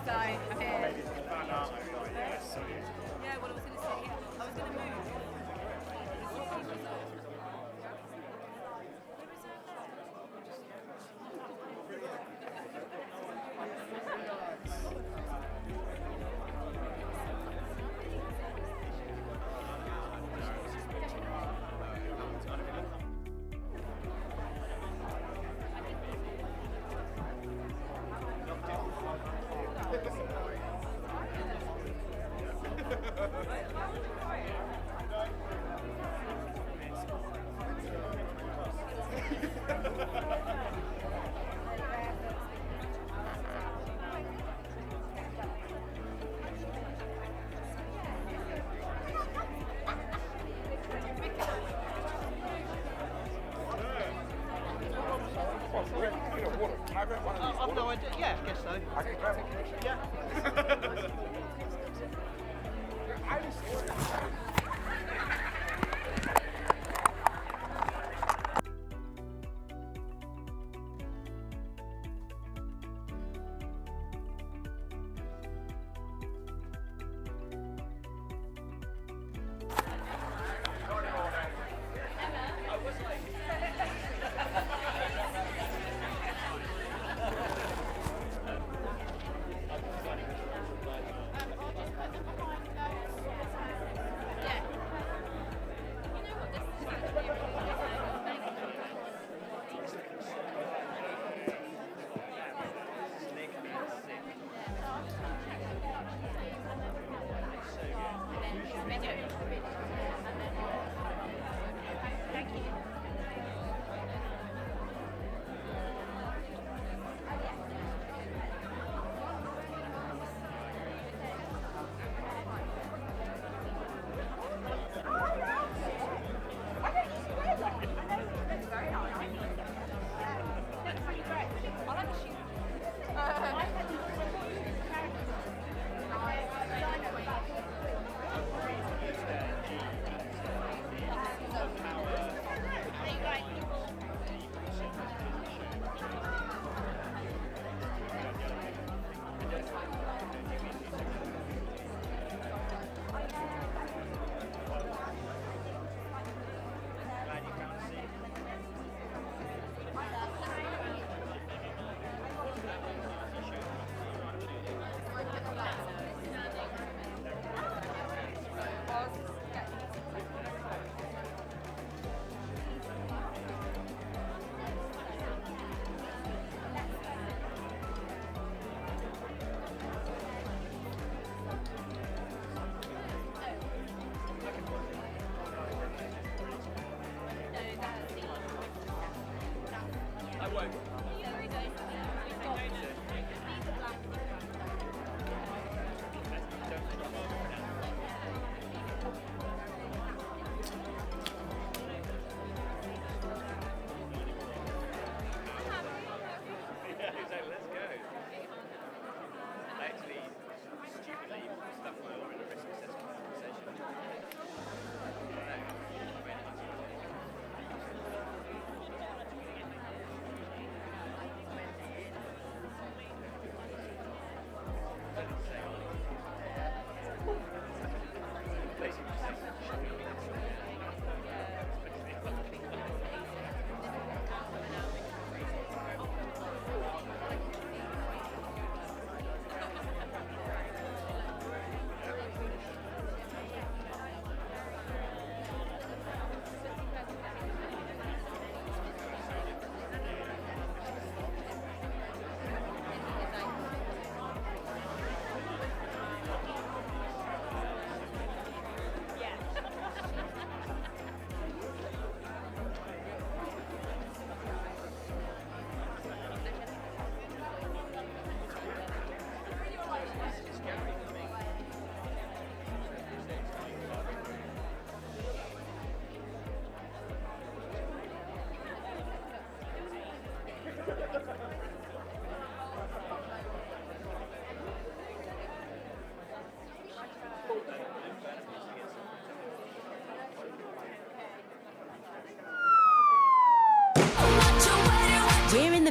So I'm here. Maybe it's fan art, yeah, so Yeah, well, I was going to say, yeah, I was going to move. I've no idea. Yeah, I guess so. I can grab it. Yeah.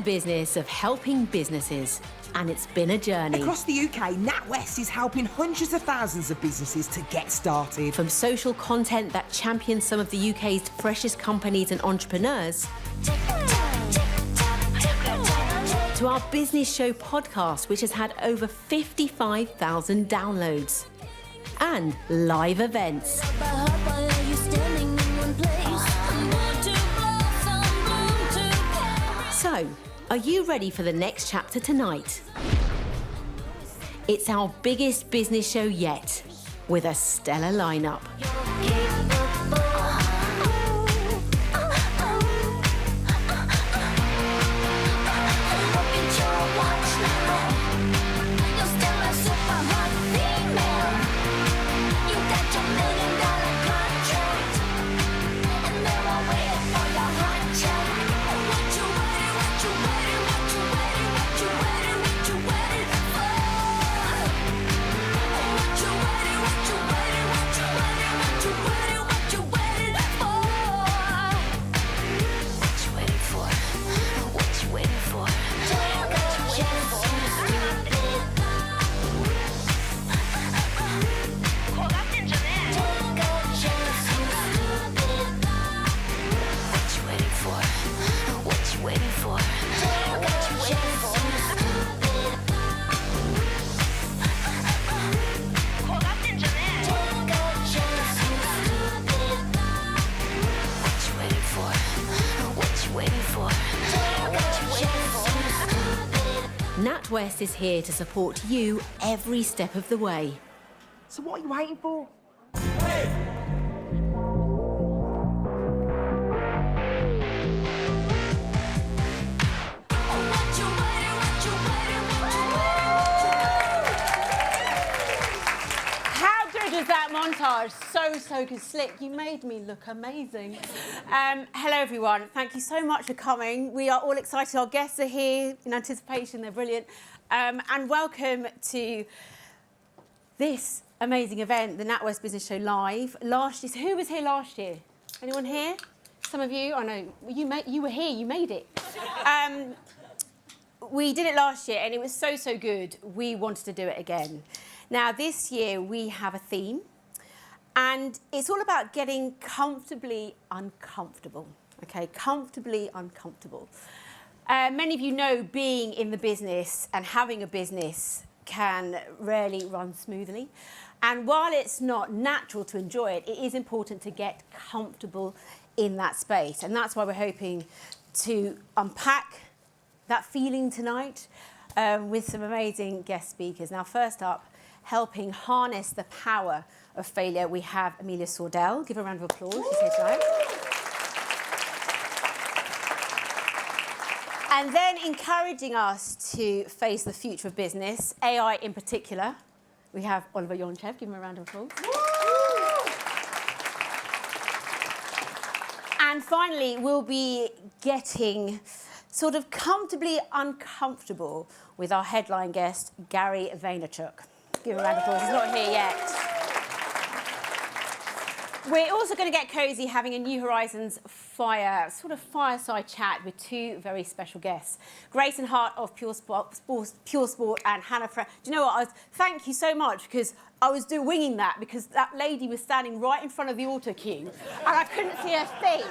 business of helping businesses, and it's been a journey. Across the UK, Natwest is helping hundreds of thousands of businesses to get started. From social content that champions some of the UK's freshest companies and entrepreneurs, to our business show podcast, which has had over 55,000 downloads, and live events. So, are you ready for the next chapter tonight? It's our biggest business show yet, with a stellar lineup. Natwest is here to support you every step of the way. So what are you waiting for? How good was that montage? So good, Slick. You made me look amazing. Hello, everyone. Thank you so much for coming. We are all excited. Our guests are here in anticipation. They're brilliant. And welcome to this amazing event, the Natwest Business Show Live. Last year, who was here last year? Anyone here? Some of you? I know. You were here. You made it. We did it last year, and it was so good. We wanted to do it again. Now, this year, we have a theme. And it's all about getting comfortably uncomfortable, okay? Comfortably uncomfortable. Many of you know being in the business and having a business can rarely run smoothly. And while it's not natural to enjoy it, it is important to get comfortable in that space. And that's why we're hoping to unpack that feeling tonight with some amazing guest speakers. Now, first up, helping harness the power of failure, we have Amelia Sordell. Give her a round of applause. She's here tonight. And then encouraging us to face the future of business, AI in particular, we have Oliver Yonchev. Give him a round of applause. And finally, we'll be getting sort of comfortably uncomfortable with our headline guest, Gary Vaynerchuk. Give him a round of applause. He's not here yet. We're also going to get cosy having a New Horizons fireside chat with two very special guests. Grace and Hart of Pure Sport and Hannah Do you know what? Thank you so much, because I was winging that because that lady was standing right in front of the auto queue and I couldn't see her thing.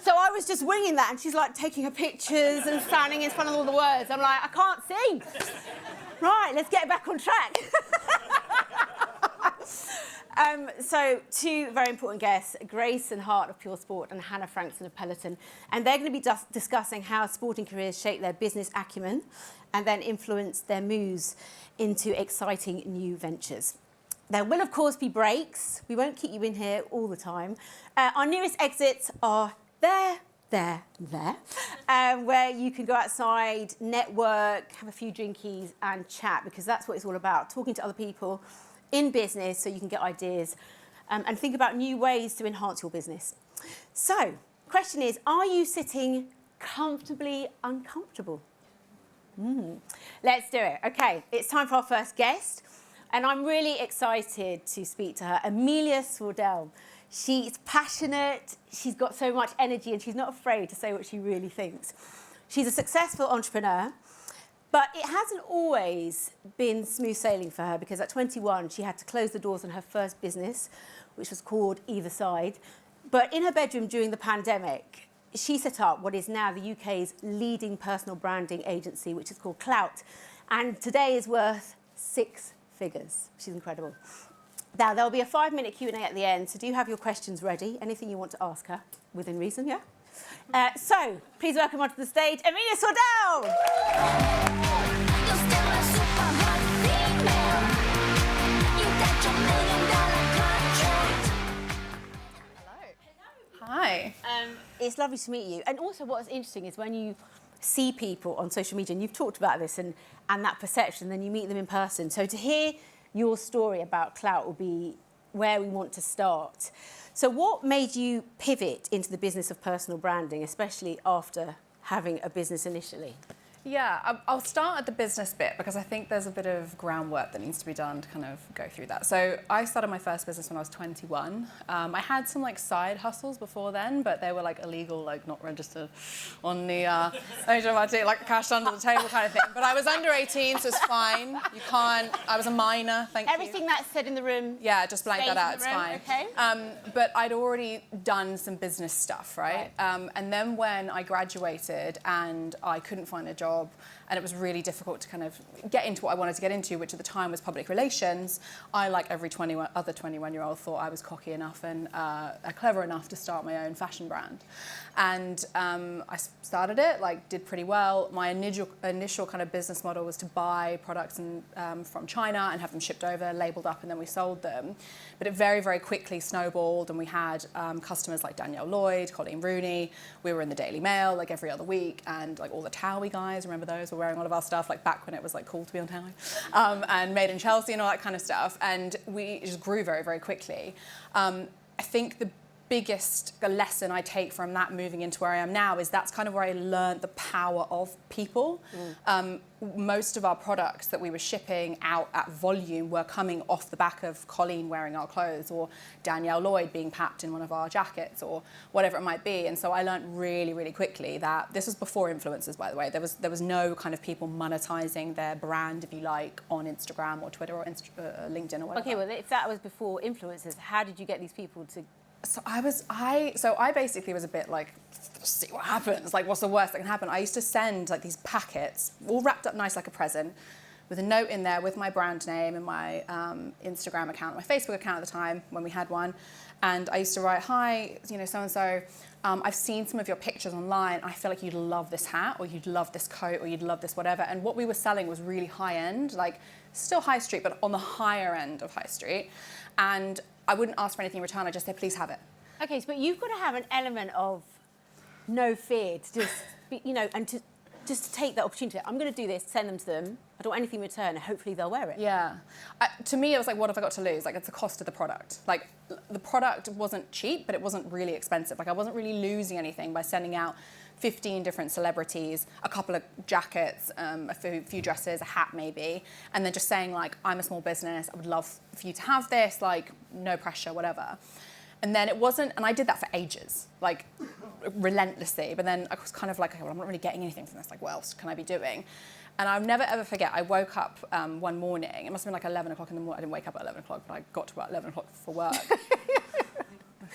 So I was just winging that, and she's like taking her pictures and standing in front of all the words. I'm like, I can't see. Right, let's get back on track. So two very important guests, Grace and Hart of Pure Sport and Hannah Frankson of Peloton. And they're going to be discussing how sporting careers shape their business acumen and then influence their moves into exciting new ventures. There will, of course, be breaks. We won't keep you in here all the time. Our nearest exits are there, where you can go outside, network, have a few drinkies and chat, because that's what it's all about, talking to other people in business so you can get ideas and think about new ways to enhance your business. So, question is, are you sitting comfortably uncomfortable? Let's do it. Okay, it's time for our first guest, and I'm really excited to speak to her, Amelia Sordell. She's passionate, she's got so much energy, and she's not afraid to say what she really thinks. She's a successful entrepreneur, but it hasn't always been smooth sailing for her because at 21, she had to close the doors on her first business, which was called Either Side. But in her bedroom during the pandemic, she set up what is now the UK's leading personal branding agency, which is called Clout. And today is worth 6 figures. She's incredible. Now, there'll be a 5-minute Q&A at the end, so do you have your questions ready? Anything you want to ask her, within reason, yeah? So, please welcome onto the stage, Amelia Sordell! Hi. It's lovely to meet you. And also what's interesting is when you see people on social media, and you've talked about this and that perception, then you meet them in person. So to hear your story about Clout will be where we want to start. So what made you pivot into the business of personal branding, especially after having a business initially? Yeah, I'll start at the business bit because I think there's a bit of groundwork that needs to be done to kind of go through that. So I started my first business when I was 21. I had some like side hustles before then, but they were like illegal, like not registered on the HMRC, like cash under the table kind of thing. But I was under 18, so it's fine. You can't, I was a minor, thank you. Everything that's said in the room. Yeah, just blank that out, it's room, fine. Okay. But I'd already done some business stuff, right? And then when I graduated and I couldn't find a job, and it was really difficult to kind of get into what I wanted to get into, which at the time was public relations, I, like every other 21-year-old, thought I was cocky enough and clever enough to start my own fashion brand. And I started it, like did pretty well. My initial kind of business model was to buy products from China and have them shipped over, labelled up, and then we sold them. But it very, very quickly snowballed, and we had customers like Danielle Lloyd, Colleen Rooney. We were in the Daily Mail like every other week, and like all the Towie guys, remember those? Were wearing all of our stuff, like back when it was like cool to be on Towie, and Made in Chelsea and all that kind of stuff. And we just grew very, very quickly. I think the biggest lesson I take from that moving into where I am now is that's kind of where I learned the power of people. Most of our products that we were shipping out at volume were coming off the back of Colleen wearing our clothes or Danielle Lloyd being packed in one of our jackets or whatever it might be. And so I learned really, really quickly that this was before influencers, by the way. There was no kind of people monetizing their brand, if you like, on Instagram or Twitter or LinkedIn or whatever. Okay, well, if that was before influencers, how did you get these people to? So I basically was a bit like, see what happens, like what's the worst that can happen? I used to send like these packets, all wrapped up nice like a present, with a note in there with my brand name and my Instagram account, my Facebook account at the time when we had one. And I used to write, hi, you know, so-and-so, I've seen some of your pictures online. I feel like you'd love this hat or you'd love this coat or you'd love this whatever. And what we were selling was really high end, like still high street, but on the higher end of high street. And I wouldn't ask for anything in return. I just said, please have it. Okay, but you've got to have an element of no fear to just, be, you know, and to just to take that opportunity. I'm going to do this, send them to them. I don't want anything in return, and hopefully they'll wear it. Yeah. To me, it was like, what have I got to lose? Like, it's the cost of the product. Like, the product wasn't cheap, but it wasn't really expensive. Like, I wasn't really losing anything by sending out 15 different celebrities, a couple of jackets, a few dresses, a hat maybe, and then just saying like, I'm a small business, I would love for you to have this, like no pressure, whatever. And then it wasn't, and I did that for ages, like relentlessly, but then I was kind of like, okay, well, I'm not really getting anything from this, like what else can I be doing? And I'll never ever forget, I woke up one morning, it must have been like 11 o'clock in the morning, I didn't wake up at 11 o'clock, but I got to about 11 o'clock for work.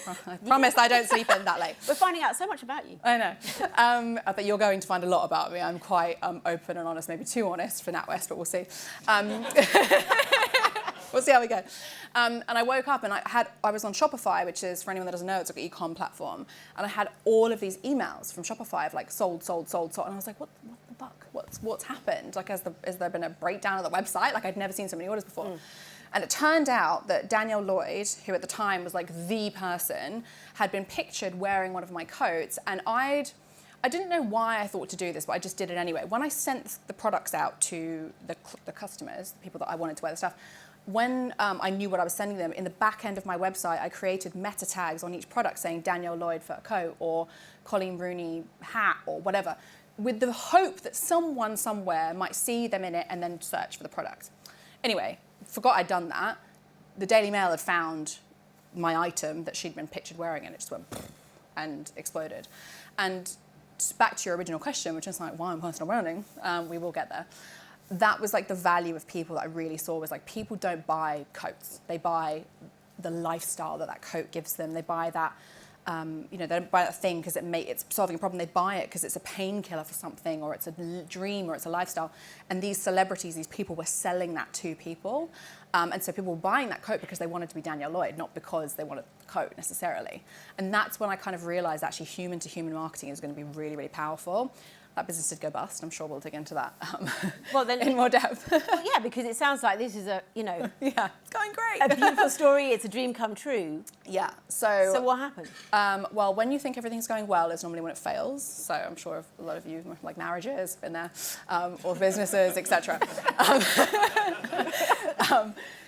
I promise I don't sleep in that late. We're finding out so much about you. I know. But you're going to find a lot about me. I'm quite open and honest, maybe too honest for Natwest, but we'll see. We'll see how we go. And I woke up and I was on Shopify, which is, for anyone that doesn't know, it's like an e-com platform. And I had all of these emails from Shopify of like sold. And I was like, what the fuck? What's happened? Like, has there been a breakdown of the website? Like, I'd never seen so many orders before. And it turned out that Danielle Lloyd, who at the time was like the person, had been pictured wearing one of my coats. And I didn't know why I thought to do this, but I just did it anyway. When I sent the products out to the customers, the people that I wanted to wear the stuff, when I knew what I was sending them, in the back end of my website, I created meta tags on each product saying Danielle Lloyd fur coat or Colleen Rooney hat or whatever, with the hope that someone somewhere might see them in it and then search for the product. Anyway, forgot I'd done that. The Daily Mail had found my item that she'd been pictured wearing, and it just went and exploded. And back to your original question, which is like, why am personal branding? We will get there. That was like the value of people that I really saw was like, people don't buy coats. They buy the lifestyle that coat gives them. They buy that, they don't buy that thing because it's solving a problem. They buy it because it's a painkiller for something, or it's a dream, or it's a lifestyle. And these celebrities, these people were selling that to people. And so people were buying that coat because they wanted to be Danielle Lloyd, not because they wanted the coat necessarily. And that's when I kind of realized actually human-to-human marketing is going to be really, really powerful. That business did go bust. I'm sure we'll dig into that in more depth. Well, yeah, because it sounds like this is yeah, it's going great. a beautiful story. It's a dream come true. Yeah. So what happened? Well, when you think everything's going well, it's normally when it fails. So I'm sure a lot of you, like marriages, been there, or businesses, etc.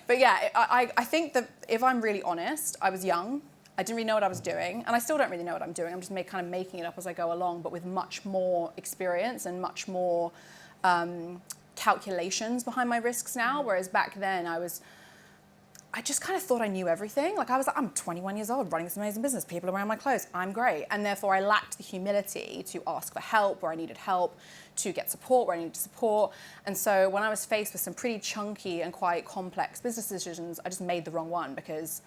But yeah, I think that if I'm really honest, I was young. I didn't really know what I was doing, and I still don't really know what I'm doing. I'm just kind of making it up as I go along, but with much more experience and much more calculations behind my risks now. Whereas back then, I just kind of thought I knew everything. Like I was like, I'm 21 years old, running this amazing business. People are wearing my clothes. I'm great, and therefore I lacked the humility to ask for help where I needed help, to get support where I needed support. And so when I was faced with some pretty chunky and quite complex business decisions, I just made the wrong one because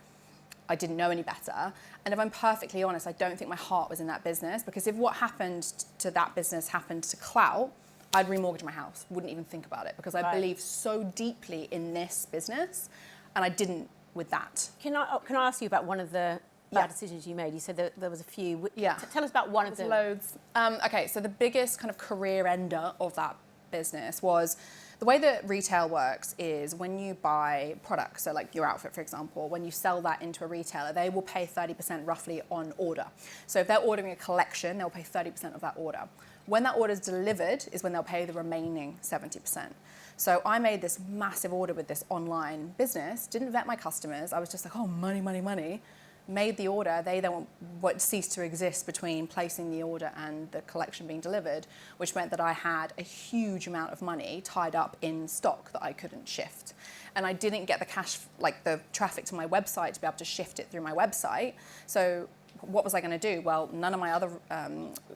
I didn't know any better. And if I'm perfectly honest, I don't think my heart was in that business, because if what happened to that business happened to Clout, I'd remortgage my house, wouldn't even think about it, because I believe so deeply in this business, and I didn't with that. Can I ask you about one of the bad decisions you made? You said that there was a few. Yeah. Tell us about one of them. Loads. Okay, so the biggest kind of career ender of that business was, the way that retail works is when you buy products, so like your outfit, for example, when you sell that into a retailer, they will pay 30% roughly on order. So if they're ordering a collection, they'll pay 30% of that order. When that order is delivered is when they'll pay the remaining 70%. So I made this massive order with this online business, didn't vet my customers. I was just like, oh, money, money, money. Made the order. They then ceased to exist between placing the order and the collection being delivered, which meant that I had a huge amount of money tied up in stock that I couldn't shift. And I didn't get the cash, like the traffic to my website to be able to shift it through my website. So what was I going to do? Well, none of my other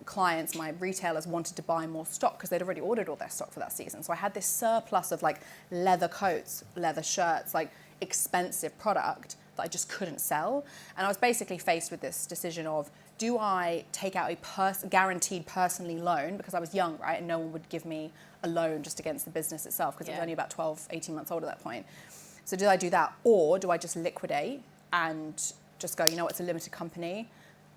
clients, my retailers, wanted to buy more stock because they'd already ordered all their stock for that season. So I had this surplus of like leather coats, leather shirts, like expensive product that I just couldn't sell. And I was basically faced with this decision of, do I take out a guaranteed personally loan, because I was young, right? And no one would give me a loan just against the business itself, because it was only about 12, 18 months old at that point. So did I do that? Or do I just liquidate and just go, you know what, it's a limited company.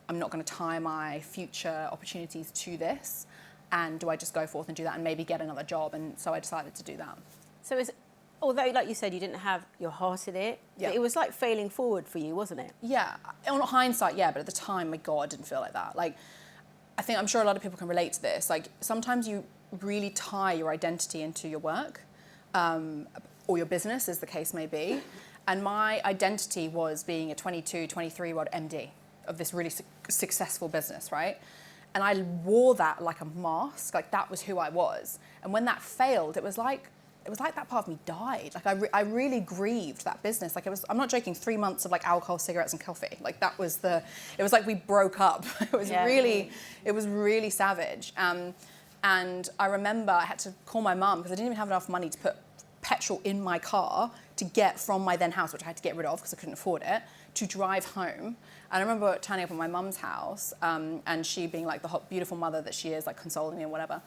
I'm not going to tie my future opportunities to this. And do I just go forth and do that and maybe get another job? And so I decided to do that. So although, like you said, you didn't have your heart in it, but it was like failing forward for you, wasn't it? Yeah. On hindsight, yeah, but at the time, my God, it didn't feel like that. Like, I'm sure a lot of people can relate to this. Like, sometimes you really tie your identity into your work, or your business, as the case may be. And my identity was being a 22, 23-year-old MD of this really successful business, right? And I wore that like a mask, like that was who I was. And when that failed, it was like that part of me died. Like I really grieved that business. Like I'm not joking, 3 months of like alcohol, cigarettes and coffee. Like it was like we broke up. It was really savage. And I remember I had to call my mum because I didn't even have enough money to put petrol in my car to get from my then house, which I had to get rid of because I couldn't afford it, to drive home. And I remember turning up at my mum's house and she being like the hot, beautiful mother that she is, like consoling me and whatever.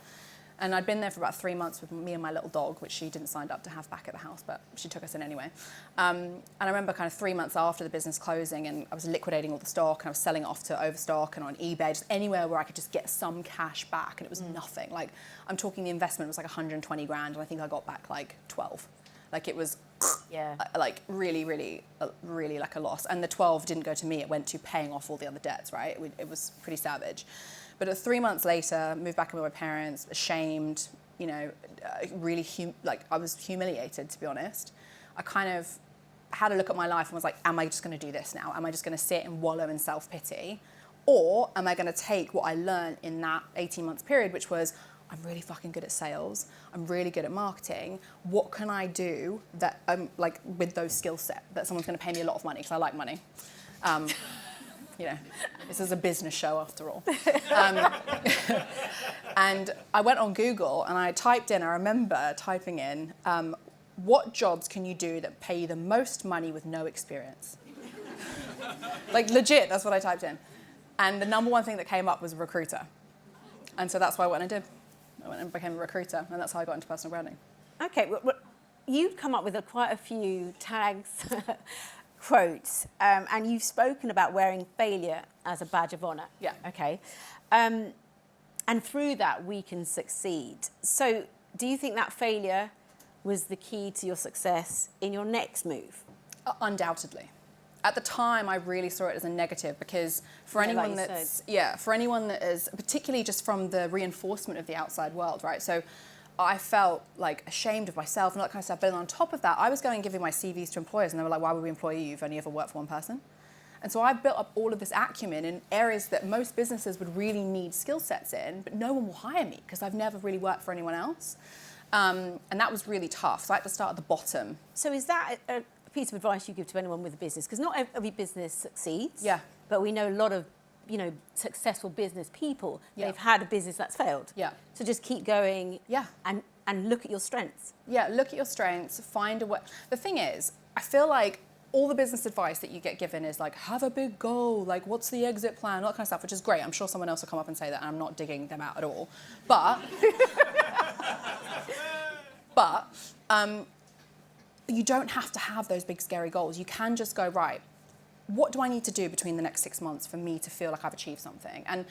And I'd been there for about 3 months with me and my little dog, which she didn't sign up to have back at the house, but she took us in anyway. And I remember kind of 3 months after the business closing, and I was liquidating all the stock, and I was selling it off to Overstock and on eBay, just anywhere where I could just get some cash back, and it was nothing. Like, I'm talking the investment was like 120 grand, and I think I got back like 12. Like, it was like really, really, really like a loss. And the 12 didn't go to me, it went to paying off all the other debts, right? It was pretty savage. But 3 months later, moved back in with my parents, ashamed, you know, really, I was humiliated, to be honest. I kind of had a look at my life and was like, am I just going to do this now? Am I just going to sit and wallow in self-pity? Or am I going to take what I learned in that 18 months period, which was, I'm really fucking good at sales. I'm really good at marketing. What can I do that, like, with those skill set that someone's going to pay me a lot of money, because I like money. you know, this is a business show after all. And I went on Google and I remember typing in, what jobs can you do that pay you the most money with no experience? Like legit, that's what I typed in. And the number one thing that came up was recruiter. And so that's what I went and did. I went and became a recruiter, and that's how I got into personal branding. Okay, well, you've come up with quite a few tags, quotes, and you've spoken about wearing failure as a badge of honour. Yeah. Okay. And through that, we can succeed. So do you think that failure was the key to your success in your next move? Undoubtedly. At the time, I really saw it as a negative because for anyone for anyone that is, particularly just from the reinforcement of the outside world, right? So I felt like ashamed of myself and all that kind of stuff. But on top of that, I was going and giving my CVs to employers and they were like, why would we employ you? You've only ever worked for one person. And so I built up all of this acumen in areas that most businesses would really need skill sets in, but no one will hire me because I've never really worked for anyone else. And that was really tough. So I had to start at the bottom. So is that a piece of advice you give to anyone with a business? Because not every business succeeds. Yeah. But we know a lot of, successful business people. Yeah. They've had a business that's failed. Yeah. So just keep going. Yeah. And look at your strengths. Yeah, look at your strengths, find a way. The thing is, I feel like all the business advice that you get given is like, have a big goal, like what's the exit plan, all that kind of stuff, which is great. I'm sure someone else will come up and say that, and I'm not digging them out at all. But you don't have to have those big scary goals. You can just go, right, what do I need to do between the next 6 months for me to feel like I've achieved something? And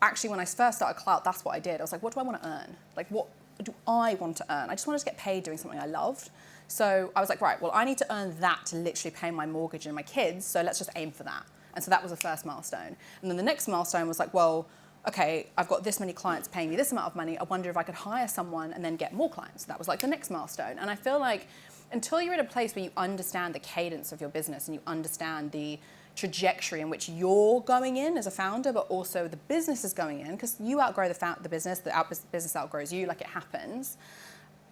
actually, when I first started Clout, that's what I did. I was like, what do I want to earn? Like, what do I want to earn? I just wanted to get paid doing something I loved. So I was like, right, well, I need to earn that to literally pay my mortgage and my kids, so let's just aim for that. And so that was the first milestone. And then the next milestone was like, well, okay, I've got this many clients paying me this amount of money. I wonder if I could hire someone and then get more clients. So that was like the next milestone. And I feel like until you're in a place where you understand the cadence of your business and you understand the trajectory in which you're going in as a founder, but also the business is going in, because you outgrow the business, the business outgrows you, like it happens.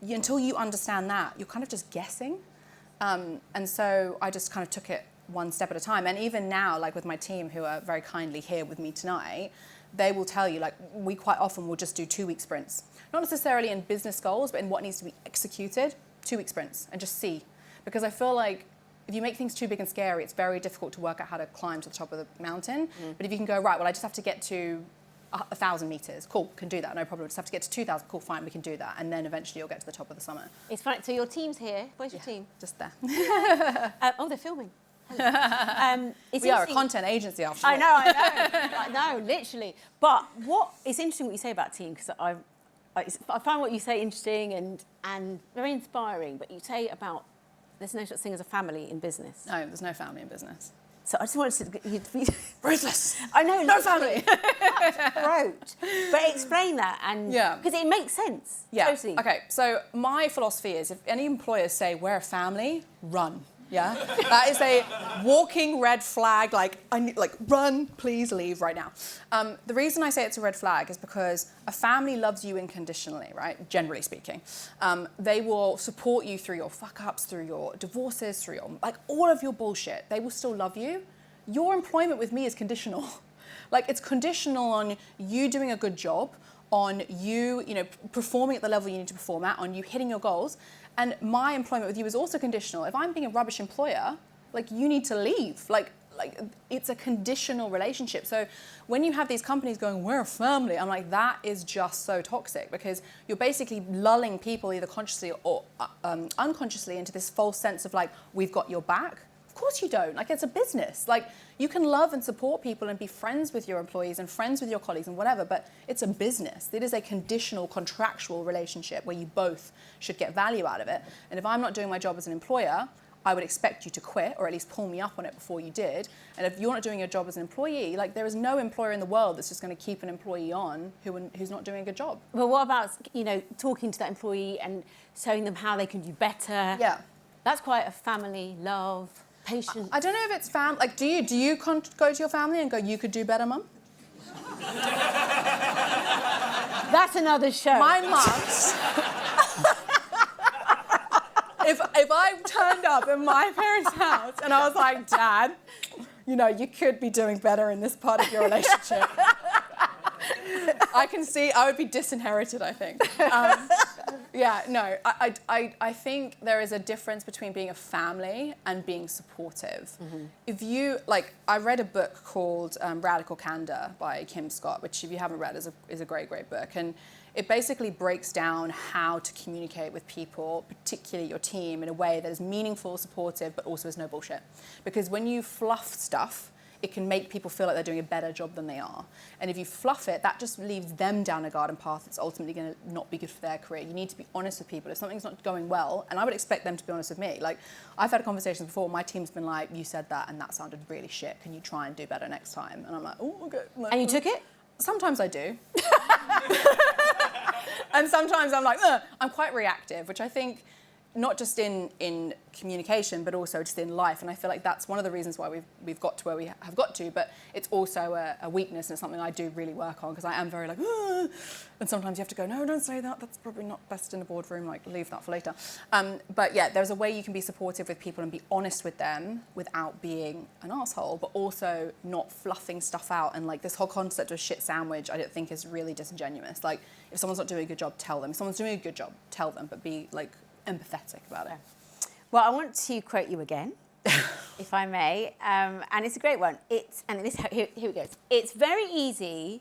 Until you understand that, you're kind of just guessing. And so I just kind of took it one step at a time. And even now, like with my team who are very kindly here with me tonight, they will tell you, like, we quite often will just do 2-week sprints. Not necessarily in business goals, but in what needs to be executed, 2-week sprints, and just see. Because I feel like if you make things too big and scary, it's very difficult to work out how to climb to the top of the mountain. But if you can go, right, well, I just have to get to 1,000 meters. Cool, can do that, no problem. Just have to get to 2,000. Cool, fine, we can do that. And then eventually you'll get to the top of the summit. It's funny. So your team's here. Where's your team? Just there. They're filming. We are a content agency after all. I know, literally. But it's interesting what you say about team, because I find what you say interesting and very inspiring. But you say about there's no such thing as a family in business. No, there's no family in business. So I just wanted to be ruthless. I know, no family. Throat. But explain that, and because it makes sense. Yeah. Totally. Okay. So my philosophy is, if any employers say we're a family, run. Yeah, that is a walking red flag. Like, run, please leave right now. The reason I say it's a red flag is because a family loves you unconditionally, right? Generally speaking, they will support you through your fuck ups, through your divorces, through your all of your bullshit. They will still love you. Your employment with me is conditional. Like, it's conditional on you doing a good job, on you, performing at the level you need to perform at, on you hitting your goals. And my employment with you is also conditional. If I'm being a rubbish employer, you need to leave. Like it's a conditional relationship. So when you have these companies going, we're a family, I'm like, that is just so toxic, because you're basically lulling people either consciously or unconsciously into this false sense of we've got your back. Of course you don't. It's a business. You can love and support people and be friends with your employees and friends with your colleagues and whatever, but it's a business. It is a conditional, contractual relationship where you both should get value out of it. And if I'm not doing my job as an employer, I would expect you to quit, or at least pull me up on it before you did. And if you're not doing your job as an employee, there is no employer in the world that's just going to keep an employee on who's not doing a good job. Well, what about, talking to that employee and showing them how they can do better? Yeah. That's quite a family, love, patience. I don't know if it's family. Do you go to your family and go, you could do better, Mum? That's another show. My mum's. If I turned up in my parents' house and I was like, Dad, you know, you could be doing better in this part of your relationship. I can see, I would be disinherited, I think. I think there is a difference between being a family and being supportive. If you, like, I read a book called Radical Candor by Kim Scott, which if you haven't read is a great, great book. And it basically breaks down how to communicate with people, particularly your team, in a way that is meaningful, supportive, but also is no bullshit. Because when you fluff stuff, it can make people feel like they're doing a better job than they are. And if you fluff it, that just leaves them down a garden path that's ultimately going to not be good for their career. You need to be honest with people. If something's not going well, and I would expect them to be honest with me. Like, I've had conversations before, my team's been like, you said that and that sounded really shit. Can you try and do better next time? And I'm like, oh, okay. And you took it? Sometimes I do. And sometimes I'm like, ugh. I'm quite reactive, which I think not just in communication, but also just in life. And I feel like that's one of the reasons why we've got to where we have got to, but it's also a weakness and it's something I do really work on because I am very like, ugh. And sometimes you have to go, no, don't say that. That's probably not best in a boardroom, like leave that for later. But yeah, there's a way you can be supportive with people and be honest with them without being an asshole, but also not fluffing stuff out. And like this whole concept of shit sandwich, I don't think is really disingenuous. Like if someone's not doing a good job, tell them. If someone's doing a good job, tell them, but be like, empathetic about it. Well, I want to quote you again, if I may, and it's a great one. Here it goes. It's very easy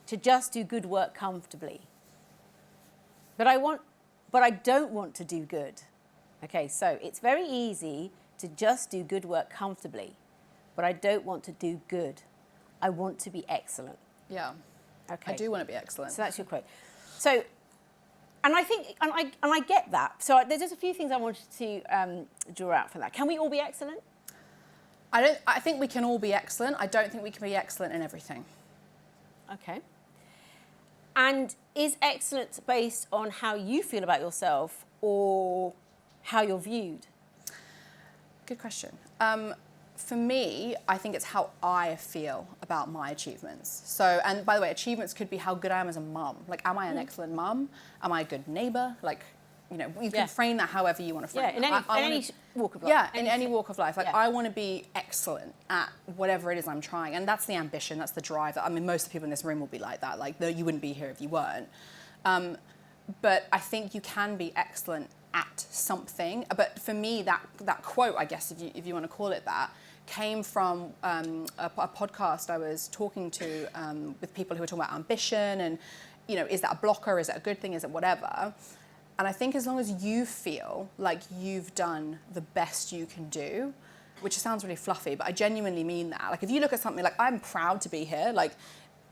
to just do good work comfortably, but I don't want to do good. Okay, so it's very easy to just do good work comfortably, but I don't want to do good. I want to be excellent. Yeah. Okay. I do want to be excellent. So that's your quote. So. And I think, and I get that. So there's just a few things I wanted to draw out from that. Can we all be excellent? I think we can all be excellent. I don't think we can be excellent in everything. Okay. And is excellence based on how you feel about yourself or how you're viewed? Good question. For me, I think it's how I feel about my achievements. So, and by the way, achievements could be how good I am as a mum. Like, am I an excellent mum? Am I a good neighbour? Like, you know, you can frame that however you want to frame it. In any walk of life. Yeah, in any walk of life. Like, I want to be excellent at whatever it is I'm trying. And that's the ambition, that's the drive. I mean, most of the people in this room will be like that. Like, you wouldn't be here if you weren't. But I think you can be excellent at something. But for me, that quote, I guess, if you want to call it that, came from a podcast I was talking to with people who were talking about ambition and, you know, is that a blocker? Is it a good thing? Is it whatever? And I think as long as you feel like you've done the best you can do, which sounds really fluffy, but I genuinely mean that. Like, if you look at something like, I'm proud to be here, like,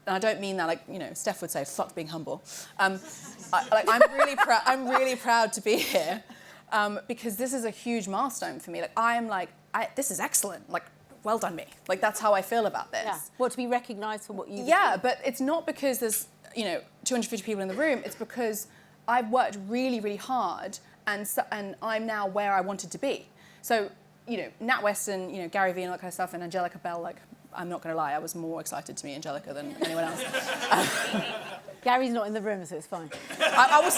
and I don't mean that like, you know, Steph would say, fuck being humble. I'm really proud to be here because this is a huge milestone for me. Like, I am like, this is excellent. Like, well done me. Like, that's how I feel about this. Yeah. Well, to be recognised for what you do. Yeah, but it's not because there's, you know, 250 people in the room. It's because I've worked really, really hard and I'm now where I wanted to be. So, you know, Natwest and, you know, Gary Vee and all that kind of stuff and Angelica Bell, like, I'm not going to lie, I was more excited to meet Angelica than anyone else. Gary's not in the room, so it's fine. I'll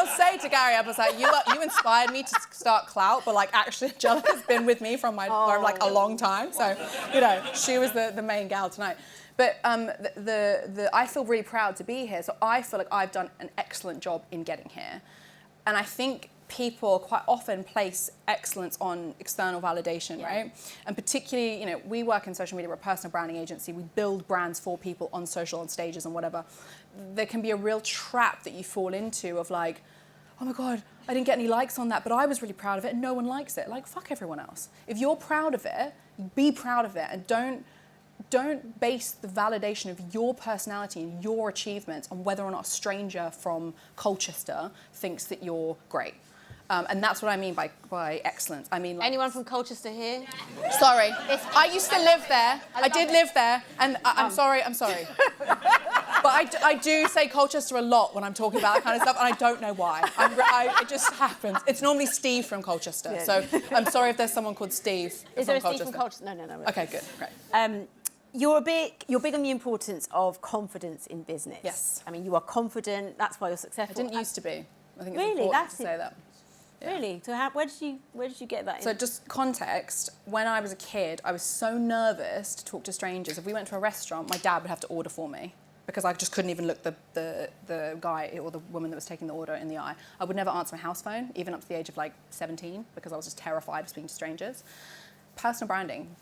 say to Gary, I was like, you inspired me to start Clout, but like actually Angelica's been with me from like a long time. So, you know, she was the main gal tonight. But I feel really proud to be here. So I feel like I've done an excellent job in getting here. And I think people quite often place excellence on external validation, right? And particularly, you know, we work in social media, we're a personal branding agency, we build brands for people on social, on stages and whatever. There can be a real trap that you fall into of like, oh my God, I didn't get any likes on that, but I was really proud of it and no one likes it. Like, fuck everyone else. If you're proud of it, be proud of it and don't base the validation of your personality and your achievements on whether or not a stranger from Colchester thinks that you're great. And that's what I mean by excellence. I mean, like, anyone from Colchester here? Sorry, I used to live there. I did live there, and I'm sorry. But I do say Colchester a lot when I'm talking about that kind of stuff, and I don't know why. It just happens. It's normally Steve from Colchester, so I'm sorry if there's someone called Steve Is there a Steve from Colchester? No. Okay, good, great. You're big on the importance of confidence in business. Yes. I mean, you are confident. That's why you're I successful. didn't used to be. I think it's really? important to say that. Really? So where did you get that? So just context, when I was a kid, I was so nervous to talk to strangers. If we went to a restaurant, my dad would have to order for me because I just couldn't even look the guy or the woman that was taking the order in the eye. I would never answer my house phone, even up to the age of like 17, because I was just terrified of speaking to strangers. Personal branding,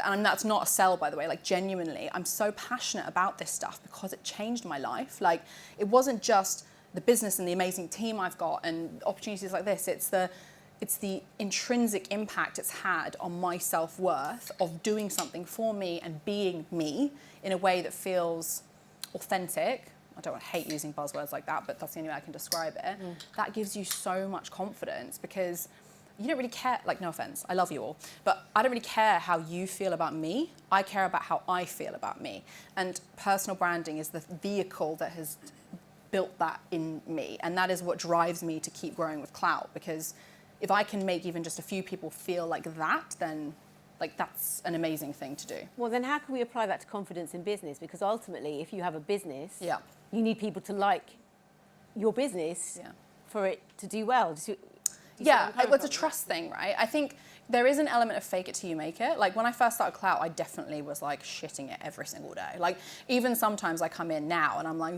and that's not a sell, by the way, like genuinely, I'm so passionate about this stuff because it changed my life. Like, it wasn't just the business and the amazing team I've got and opportunities like this, it's the intrinsic impact it's had on my self-worth of doing something for me and being me in a way that feels authentic. I don't hate using buzzwords like that, but that's the only way I can describe it. That gives you so much confidence because you don't really care, like, no offense, I love you all, but I don't really care how you feel about me. I care about how I feel about me. And personal branding is the vehicle that has built that in me. And that is what drives me to keep growing with Clout, because if I can make even just a few people feel like that, then like that's an amazing thing to do. Well, then how can we apply that to confidence in business? Because ultimately, if you have a business, Yeah. you need people to like your business for it to do well. Yeah, it's a trust thing, right? I think there is an element of fake it till you make it. Like when I first started Clout, I definitely was like shitting it every single day. Like even sometimes I come in now and I'm like,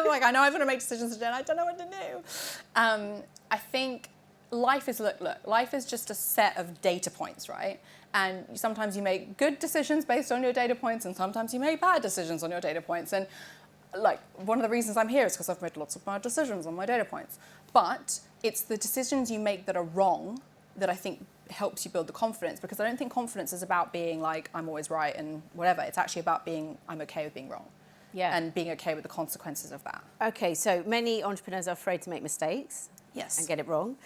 like I know I'm gonna make decisions today and I don't know what to do. I think life is, look, life is just a set of data points, right? And sometimes you make good decisions based on your data points and sometimes you make bad decisions on your data points. And like one of the reasons I'm here is because I've made lots of bad decisions on my data points. But it's the decisions you make that are wrong that I think helps you build the confidence, because I don't think confidence is about being like, I'm always right and whatever. It's actually about being, I'm okay with being wrong. Yeah. And being okay with the consequences of that. Okay, so many entrepreneurs are afraid to make mistakes. Yes. And get it wrong.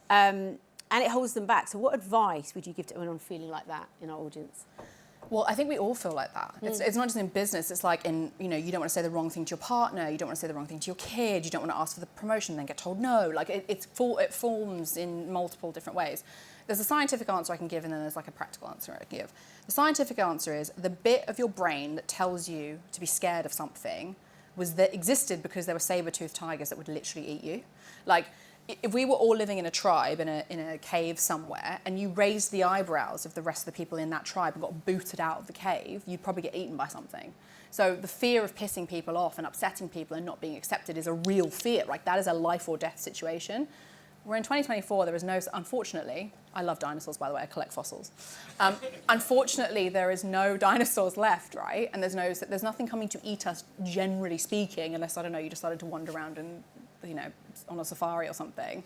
And it holds them back. So what advice would you give to anyone feeling like that in our audience? Well, I think we all feel like that. It's not just in business. It's like in, you know, you don't want to say the wrong thing to your partner. You don't want to say the wrong thing to your kid. You don't want to ask for the promotion, then get told no. Like it forms in multiple different ways. There's a scientific answer I can give, and then there's like a practical answer I can give. The scientific answer is the bit of your brain that tells you to be scared of something existed because there were saber-toothed tigers that would literally eat you. Like, if we were all living in a tribe, in a cave somewhere, and you raised the eyebrows of the rest of the people in that tribe and got booted out of the cave, you'd probably get eaten by something. So the fear of pissing people off and upsetting people and not being accepted is a real fear. Like, that is a life or death situation. We're in 2024, there is no, unfortunately, I love dinosaurs, by the way, I collect fossils. Unfortunately, there is no dinosaurs left, right? And there's nothing coming to eat us, generally speaking, unless, I don't know, you decided to wander around and, you know, on a safari or something.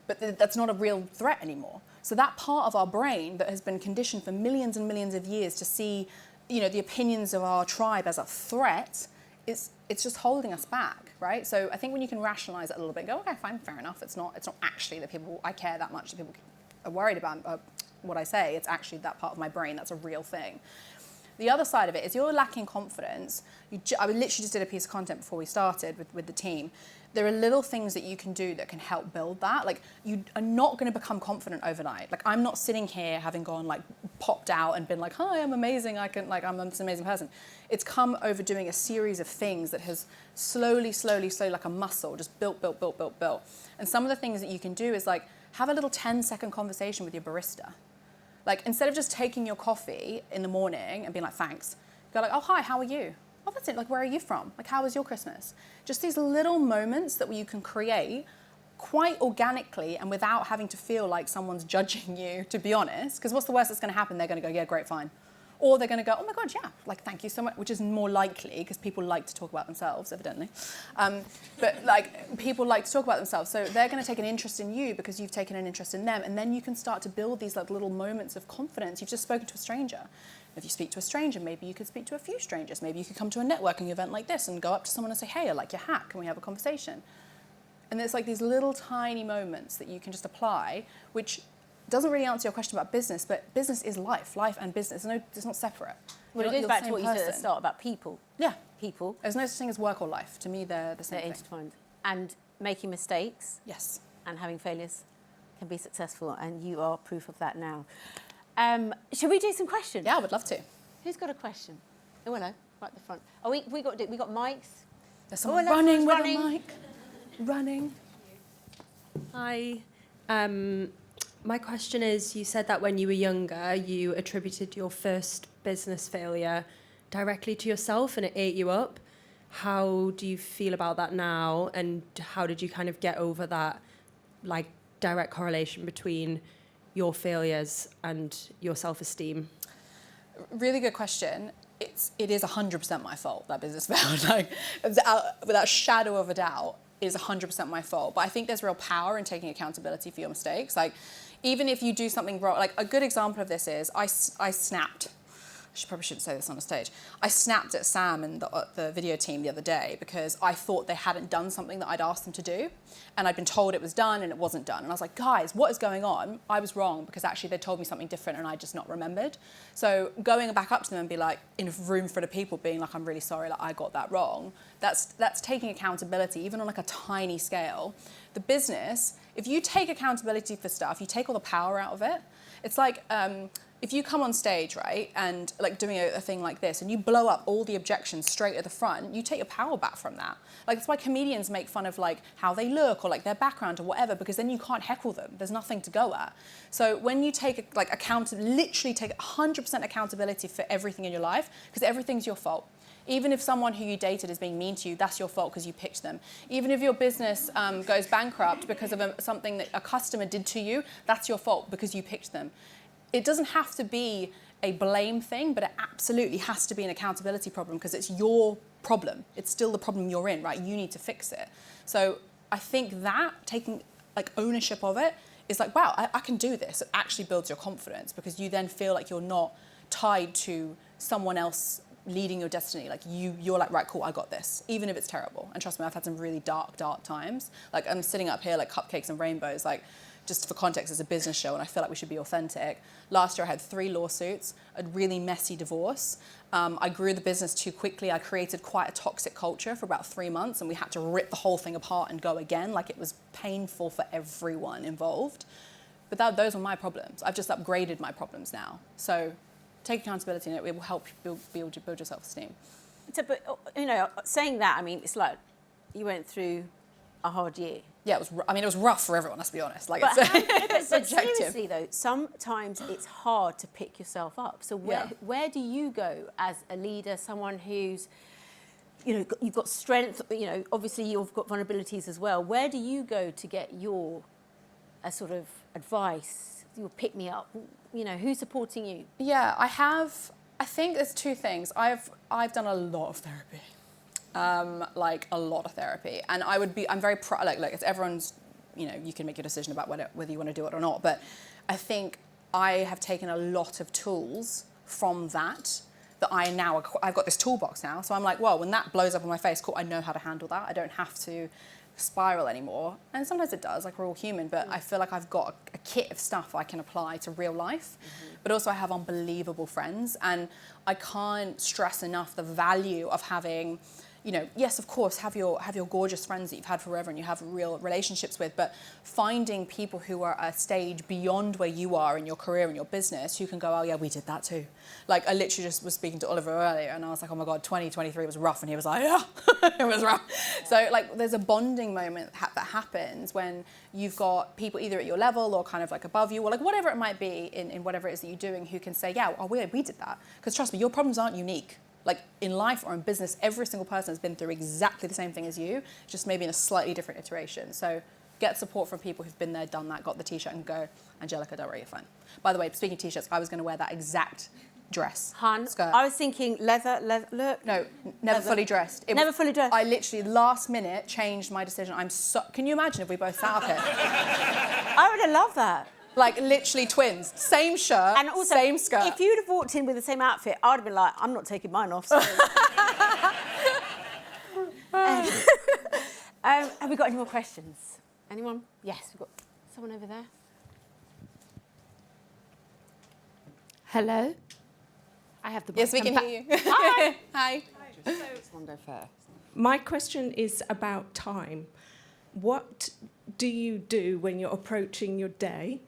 But that's not a real threat anymore. So that part of our brain that has been conditioned for millions and millions of years to see, you know, the opinions of our tribe as a threat, it's just holding us back, right? So I think when you can rationalize it a little bit, go, okay, fine, fair enough. It's not actually that I care that much that people are worried about what I say. It's actually that part of my brain that's a real thing. The other side of it is you're lacking confidence. I literally just did a piece of content before we started with the team. There are little things that you can do that can help build that. Like, you are not going to become confident overnight. Like, I'm not sitting here having gone, like, popped out and been like, hi, I'm amazing, I'm this amazing person. It's come over doing a series of things that has slowly, like a muscle, just built. And some of the things that you can do is, like, have a little 10-second conversation with your barista. Like, instead of just taking your coffee in the morning and being like, thanks, go like, oh, hi, how are you? Oh, that's it. Like, where are you from? Like, how was your Christmas? Just these little moments that you can create quite organically and without having to feel like someone's judging you, to be honest. Because what's the worst that's going to happen? They're going to go, yeah, great, fine. Or they're going to go, oh my God, yeah, like, thank you so much, which is more likely because people like to talk about themselves, evidently. But like, people like to talk about themselves. So they're going to take an interest in you because you've taken an interest in them. And then you can start to build these like little moments of confidence. You've just spoken to a stranger. If you speak to a stranger, maybe you could speak to a few strangers. Maybe you could come to a networking event like this and go up to someone and say, hey, I like your hat. Can we have a conversation? And there's like these little tiny moments that you can just apply, which doesn't really answer your question about business, but business is life and business. It's not separate. Well, it goes back to what you said at the start about people. Yeah. People. There's no such thing as work or life. To me, they're the same thing. They're intertwined. And making mistakes. Yes. And having failures can be successful, and you are proof of that now. Should we do some questions? Yeah, I would love to. Who's got a question? Oh, hello, right at the front. Oh, we got mics. There's someone running with a mic. Running. Hi. My question is, you said that when you were younger, you attributed your first business failure directly to yourself and it ate you up. How do you feel about that now? And how did you kind of get over that, like, direct correlation between your failures and your self-esteem? Really good question. It is 100% my fault, that business failed. Like, without a shadow of a doubt, it is 100% my fault. But I think there's real power in taking accountability for your mistakes. Like, even if you do something wrong, like a good example of this is I snapped. Probably shouldn't say this on a stage. I snapped at Sam and the video team the other day because I thought they hadn't done something that I'd asked them to do. And I'd been told it was done and it wasn't done. And I was like, guys, what is going on? I was wrong because actually they told me something different and I just not remembered. So going back up to them and be like, in a room full of people being like, I'm really sorry, like I got that wrong. That's taking accountability, even on like a tiny scale. The business, if you take accountability for stuff, you take all the power out of it. It's like, if you come on stage, right, and like doing a thing like this, and you blow up all the objections straight at the front, you take your power back from that. Like, that's why comedians make fun of like how they look or like their background or whatever, because then you can't heckle them. There's nothing to go at. So when you take literally take 100% accountability for everything in your life, because everything's your fault. Even if someone who you dated is being mean to you, that's your fault because you picked them. Even if your business goes bankrupt because of something that a customer did to you, that's your fault because you picked them. It doesn't have to be a blame thing, but it absolutely has to be an accountability problem because it's your problem. It's still the problem you're in, right? You need to fix it. So I think that taking like ownership of it is like, wow, I can do this. It actually builds your confidence because you then feel like you're not tied to someone else leading your destiny. Like you're like, right, cool, I got this, even if it's terrible. And trust me, I've had some really dark times. Like I'm sitting up here like cupcakes and rainbows, like just for context, it's a business show and I feel like we should be authentic. Last year I had 3 lawsuits, a really messy divorce. I grew the business too quickly. I created quite a toxic culture for about 3 months and we had to rip the whole thing apart and go again. Like it was painful for everyone involved. But those were my problems. I've just upgraded my problems now. So take accountability and it will help you build your self-esteem. So, but, you know, saying that, I mean, it's like you went through a hard year. Yeah, it was rough for everyone, let's be honest. Like, But, it's but subjective. seriously though, sometimes it's hard to pick yourself up. So where do you go as a leader, someone who's, you know, you've got strength, you know, obviously you've got vulnerabilities as well. Where do you go to get your sort of advice, your pick me up? You know, who's supporting you? Yeah, I think there's 2 things. I've done a lot of therapy. Like a lot of therapy, and I'm very proud. Like it's everyone's, you know, you can make your decision about whether you want to do it or not. But I think I have taken a lot of tools from that I've got this toolbox now. So I'm like, well, when that blows up in my face, cool, I know how to handle that. I don't have to spiral anymore. And sometimes it does, like we're all human, but I feel like I've got a kit of stuff I can apply to real life. But also I have unbelievable friends, and I can't stress enough the value of having, you know, yes, of course, have your gorgeous friends that you've had forever and you have real relationships with, but finding people who are a stage beyond where you are in your career and your business who can go, oh yeah, we did that too. Like I literally just was speaking to Oliver earlier and I was like, oh my God, 2023 was rough. And he was like, yeah, it was rough. So like there's a bonding moment that happens when you've got people either at your level or kind of like above you or like whatever it might be in whatever it is that you're doing who can say, yeah, oh, we did that. Because trust me, your problems aren't unique. Like in life or in business, every single person has been through exactly the same thing as you, just maybe in a slightly different iteration. So get support from people who've been there, done that, got the t-shirt and go, Angelica, don't worry, you're fine. By the way, speaking of t-shirts, I was going to wear that exact dress. Skirt. I was thinking leather, look. No, never fully dressed. Never fully dressed. I literally last minute changed my decision. Can you imagine if we both sat up here? I would have loved that. Like literally twins, same shirt, and also, same skirt. If you'd have walked in with the same outfit, I would have been like, I'm not taking mine off. Sorry. Have we got any more questions? Anyone? Yes, we've got someone over there. Hello? I have the Yes, we can hear you. Hi. Hi. My question is about time. What do you do when you're approaching your day?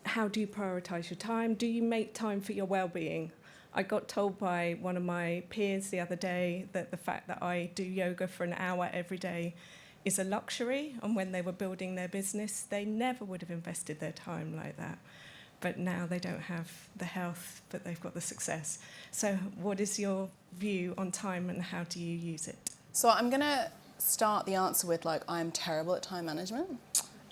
How do you prioritise your time? Do you make time for your well-being? I got told by one of my peers the other day that the fact that I do yoga for an hour every day is a luxury, and when they were building their business, they never would have invested their time like that. But now they don't have the health, but they've got the success. So what is your view on time and how do you use it? So I'm going to start the answer with, like, I'm terrible at time management.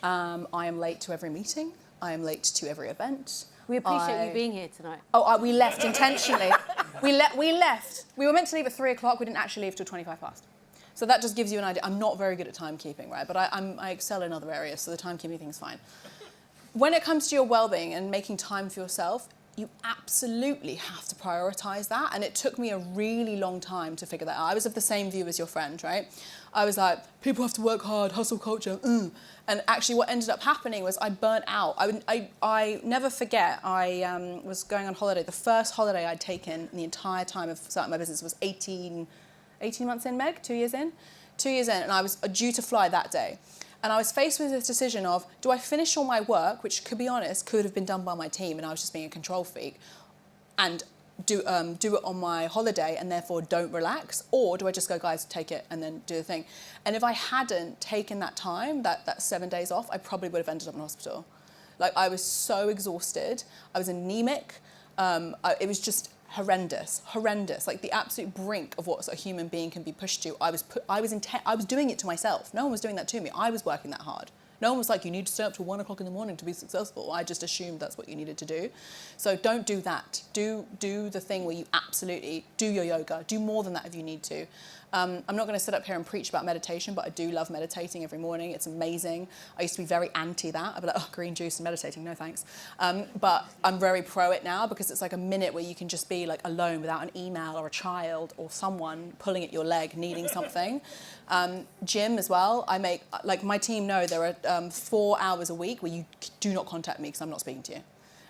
I am late to every meeting. I am late to every event. We appreciate you being here tonight. We left intentionally. we left. We were meant to leave at 3 o'clock. We didn't actually leave till 25 past. So that just gives you an idea. I'm not very good at timekeeping, right? But I excel in other areas, so the timekeeping thing's fine. When it comes to your well-being and making time for yourself, you absolutely have to prioritise that. And it took me a really long time to figure that out. I was of the same view as your friend, right? I was like, people have to work hard, hustle culture, And actually what ended up happening was I burnt out. I never forget, I was going on holiday. The first holiday I'd taken in the entire time of starting my business was 18 months in, Meg? 2 years in? 2 years in, and I was due to fly that day. And I was faced with this decision of, do I finish all my work, which, to be honest, could have been done by my team and I was just being a control freak, and do it on my holiday and therefore don't relax? Or do I just go, guys, take it and then do the thing? And if I hadn't taken that time, that 7 days off, I probably would have ended up in hospital. Like, I was so exhausted. I was anemic. It was just horrendous, like the absolute brink of what a human being can be pushed to. I was doing it to myself. No one was doing that to me. I was working that hard. No one was like, you need to stay up till 1 o'clock in the morning to be successful. I just assumed that's what you needed to do. So don't do that. Do the thing where you absolutely do your yoga. Do more than that if you need to. I'm not going to sit up here and preach about meditation, but I do love meditating every morning. It's amazing. I used to be very anti that. I'd be like, oh, green juice and meditating, no thanks. But I'm very pro it now because it's like a minute where you can just be like alone without an email or a child or someone pulling at your leg needing something. Gym as well. I make, like, my team know there are 4 hours a week where you do not contact me because I'm not speaking to you.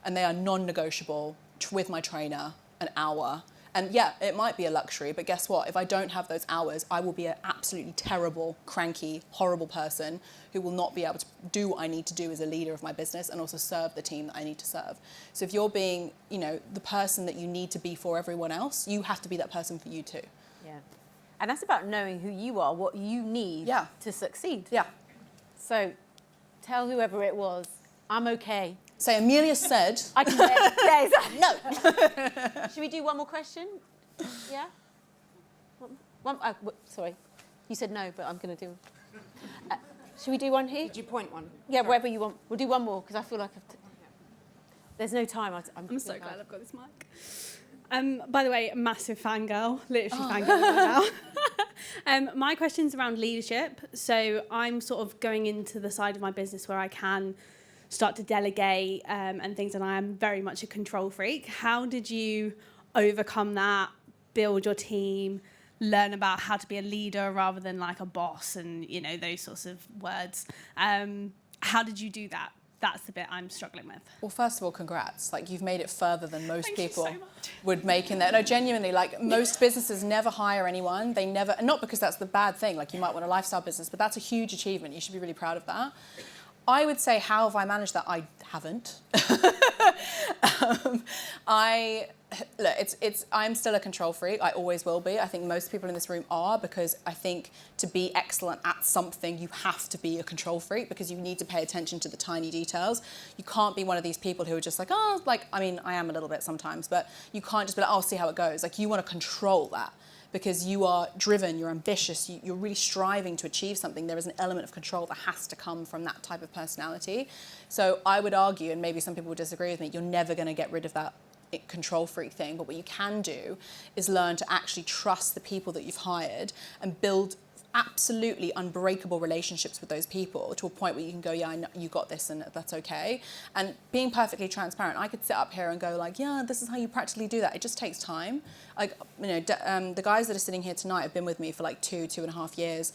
And they are non-negotiable with my trainer, an hour. And yeah, it might be a luxury, but guess what? If I don't have those hours, I will be an absolutely terrible, cranky, horrible person who will not be able to do what I need to do as a leader of my business and also serve the team that I need to serve. So if you're being, the person that you need to be for everyone else, you have to be that person for you too. Yeah. And that's about knowing who you are, what you need to succeed. Yeah. So tell whoever it was, I'm okay. Say, Amelia said. I can yeah, exactly. No. Should we do one more question? Yeah? Sorry. You said no, but I'm going to do should we do one here? Did you point one? Yeah, wherever you want. We'll do one more, because I feel like there's no time. I'm so glad I've got this mic. By the way, massive fangirl. Literally fangirl right now. My question's around leadership. So I'm sort of going into the side of my business where I can start to delegate and things, and I am very much a control freak. How did you overcome that, build your team, learn about how to be a leader rather than like a boss and, those sorts of words? How did you do that? That's the bit I'm struggling with. Well, first of all, congrats. Like, you've made it further than most people would make in there. No, genuinely, like, most businesses never hire anyone. They never, and not because that's the bad thing, like you might want a lifestyle business, but that's a huge achievement. You should be really proud of that. I would say, how have I managed that? I haven't. I'm still a control freak. I always will be. I think most people in this room are, because I think to be excellent at something, you have to be a control freak because you need to pay attention to the tiny details. You can't be one of these people who are just like, I am a little bit sometimes, but you can't just be like, I'll see how it goes. Like, you want to control that. Because you are driven, you're ambitious, you're really striving to achieve something. There is an element of control that has to come from that type of personality. So I would argue, and maybe some people would disagree with me, you're never going to get rid of that control freak thing. But what you can do is learn to actually trust the people that you've hired and build absolutely unbreakable relationships with those people to a point where you can go, yeah, I know you got this and that's okay. And being perfectly transparent, I could sit up here and go like, yeah, this is how you practically do that. It just takes time. Like, the guys that are sitting here tonight have been with me for like 2.5 years.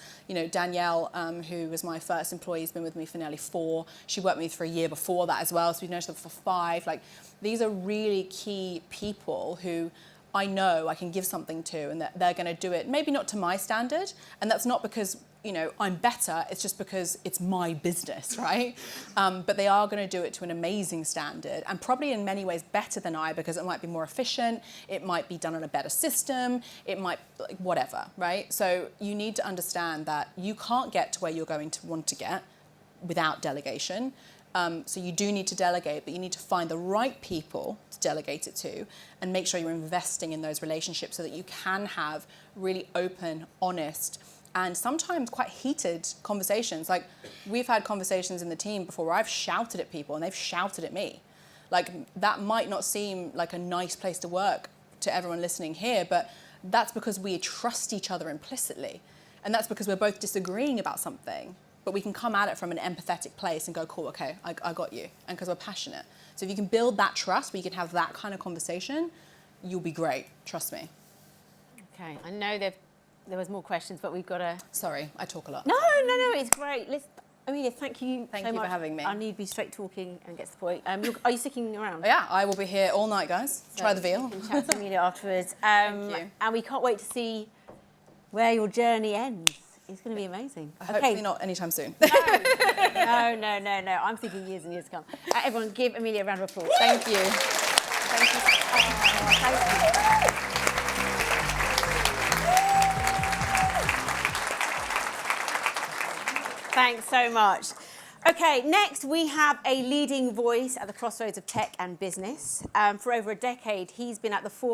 Danielle, who was my first employee, has been with me for nearly 4. She worked with me for a year before that as well, so we've known each other for 5. Like, these are really key people who I know I can give something to, and that they're going to do it, maybe not to my standard. And that's not because, you know, I'm better. It's just because it's my business, right? But they are going to do it to an amazing standard, and probably in many ways better than I, because it might be more efficient. It might be done on a better system. It might, like, whatever, right? So you need to understand that you can't get to where you're going to want to get without delegation. So you do need to delegate, but you need to find the right people to delegate it to, and make sure you're investing in those relationships so that you can have really open, honest, and sometimes quite heated conversations. Like, we've had conversations in the team before where I've shouted at people and they've shouted at me. Like, that might not seem like a nice place to work to everyone listening here, but that's because we trust each other implicitly. And that's because we're both disagreeing about something, but we can come at it from an empathetic place and go, cool, okay, I got you. And because we're passionate. So if you can build that trust where you can have that kind of conversation, you'll be great, trust me. Okay, I know there was more questions, but we've got to... Sorry, I talk a lot. No, it's great. Amelia, thank you Thank so you much for having me. I need to be straight talking and get to the point. Are you sticking around? Yeah, I will be here all night, guys. Try the veal. We can chat to Amelia afterwards. Thank you. And we can't wait to see where your journey ends. It's going to be amazing. Hopefully not anytime soon. No. I'm thinking years and years to come. Everyone, give Amelia a round of applause. Thank you. Thank you. Thank you. Thanks so much. Okay, next we have a leading voice at the crossroads of tech and business. For over a decade, he's been at the forefront